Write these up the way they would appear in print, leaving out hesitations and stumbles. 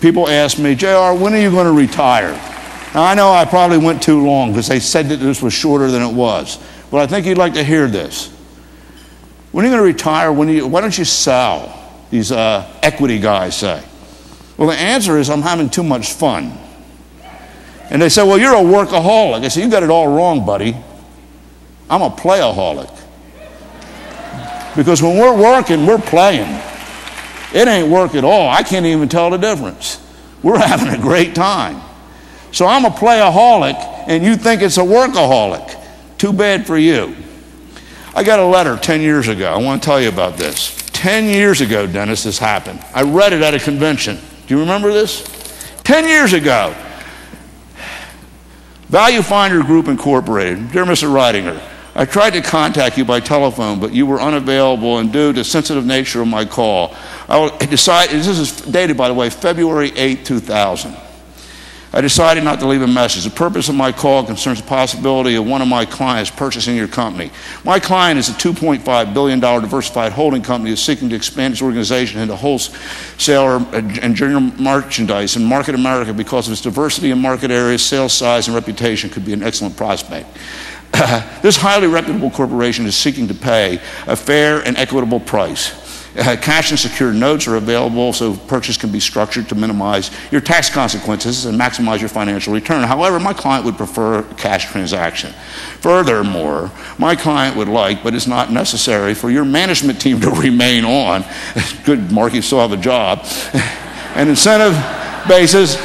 People ask me, JR, when are you going to retire? Now, I know I probably went too long because they said that this was shorter than it was, but I think you'd like to hear this. When are you going to retire? Why don't you sell? These equity guys say. Well, the answer is I'm having too much fun. And they say, well, you're a workaholic. I say, you got it all wrong, buddy. I'm a playaholic. Because when we're working, we're playing. It ain't work at all. I can't even tell the difference. We're having a great time. So I'm a playaholic, and you think it's a workaholic. Too bad for you. I got a letter 10 years ago. I want to tell you about this. 10 years ago, Dennis, this happened. I read it at a convention. Do you remember this? 10 years ago. Value Finder Group Incorporated. Dear Mr. Reidinger, I tried to contact you by telephone, but you were unavailable, and due to the sensitive nature of my call, I decided, this is dated, by the way, February 8, 2000. I decided not to leave a message. The purpose of my call concerns the possibility of one of my clients purchasing your company. My client is a $2.5 billion diversified holding company that's seeking to expand its organization into wholesaler and general merchandise and market America because of its diversity in market areas, sales size, and reputation could be an excellent prospect. This highly reputable corporation is seeking to pay a fair and equitable price. Cash and secured notes are available, so purchase can be structured to minimize your tax consequences and maximize your financial return. However, my client would prefer a cash transaction. Furthermore, my client would like, but it's not necessary, for your management team to remain on. Good, Mark, you still have a job. An incentive basis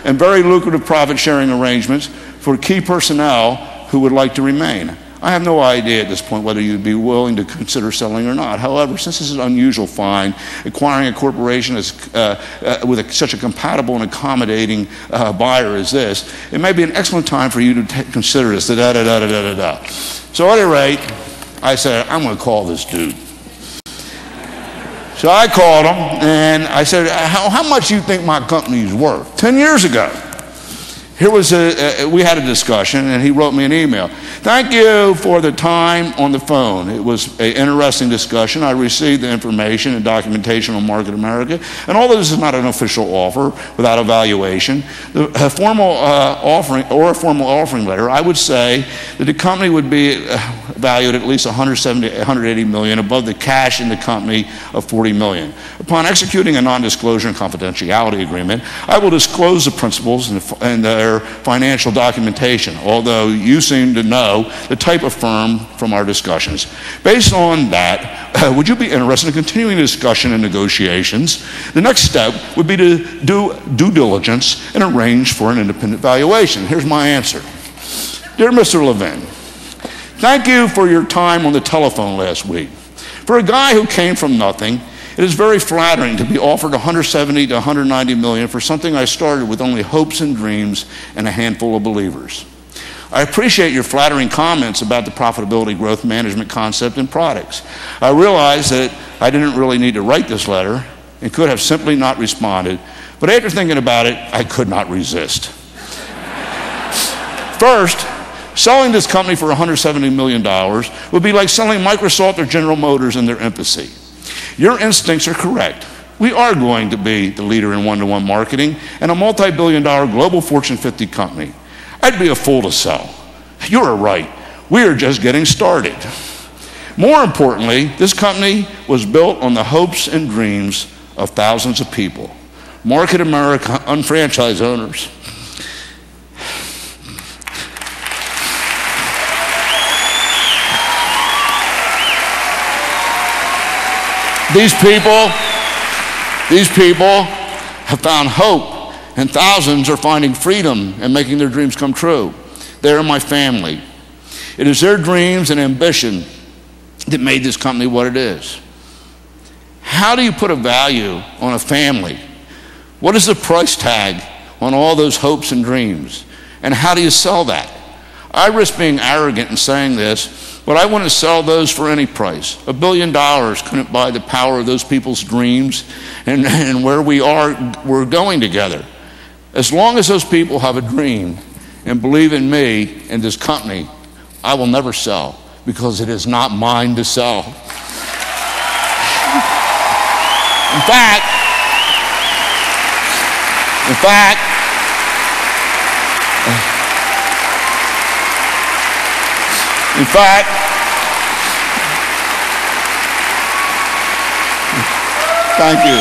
and very lucrative profit-sharing arrangements for key personnel who would like to remain. I have no idea at this point whether you'd be willing to consider selling or not. However, since this is an unusual find, acquiring a corporation with such a compatible and accommodating buyer as this, it may be an excellent time for you to consider this. So at any rate, I said, I'm going to call this dude. So I called him, and I said, how much do you think my company's worth? 10 years ago. Here was we had a discussion, and he wrote me an email. Thank you for the time on the phone. It was an interesting discussion. I received the information and documentation on Market America, and although this is not an official offer without evaluation, a formal offering letter, I would say that the company would be valued at least 180 million above the cash in the company of 40 million. Upon executing a non-disclosure and confidentiality agreement, I will disclose the principles and their financial documentation, although you seem to know the type of firm from our discussions. Based on that, would you be interested in continuing the discussion and negotiations? The next step would be to do due diligence and arrange for an independent valuation. Here's my answer. Dear Mr. Levin, thank you for your time on the telephone last week. For a guy who came from nothing, it is very flattering to be offered 170 to 190 million for something I started with only hopes and dreams and a handful of believers. I appreciate your flattering comments about the profitability growth management concept and products. I realize that I didn't really need to write this letter and could have simply not responded, but after thinking about it, I could not resist. First, selling this company for $170 million would be like selling Microsoft or General Motors in their infancy. Your instincts are correct. We are going to be the leader in one-to-one marketing and a multi-billion-dollar global Fortune 50 company. I'd be a fool to sell. You're right. We are just getting started. More importantly, this company was built on the hopes and dreams of thousands of people. Market America unfranchised owners. These people have found hope, and thousands are finding freedom and making their dreams come true. They are my family. It is their dreams and ambition that made this company what it is. How do you put a value on a family? What is the price tag on all those hopes and dreams? And how do you sell that? I risk being arrogant in saying this, but I wouldn't sell those for any price. $1 billion couldn't buy the power of those people's dreams and where we're going together. As long as those people have a dream and believe in me and this company, I will never sell because it is not mine to sell. In fact, In fact, thank you.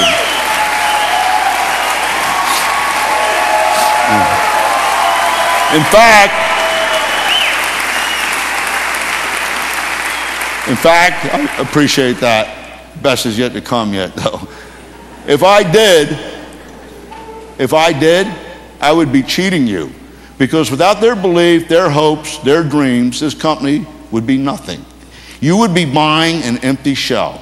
In fact, I appreciate that. Best is yet to come yet, though. If I did, I would be cheating you. Because without their belief, their hopes, their dreams, this company would be nothing. You would be buying an empty shell.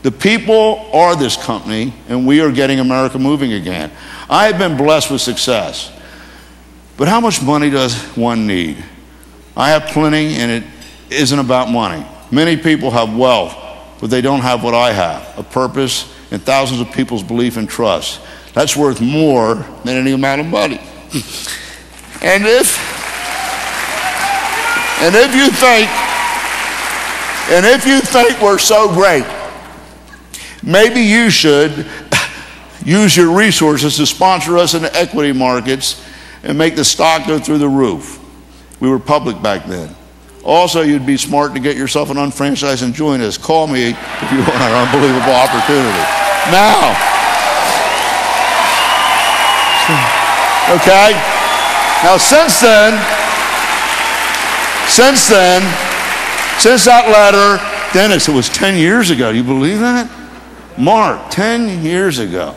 The people are this company, and we are getting America moving again. I have been blessed with success. But how much money does one need? I have plenty, and it isn't about money. Many people have wealth, but they don't have what I have, a purpose and thousands of people's belief and trust. That's worth more than any amount of money. And if you think we're so great, maybe you should use your resources to sponsor us in the equity markets and make the stock go through the roof. We were public back then. Also, you'd be smart to get yourself an unfranchised and join us. Call me if you want an unbelievable opportunity. Now, okay? Now, since that letter, Dennis, it was 10 years ago. Do you believe that? Mark, 10 years ago.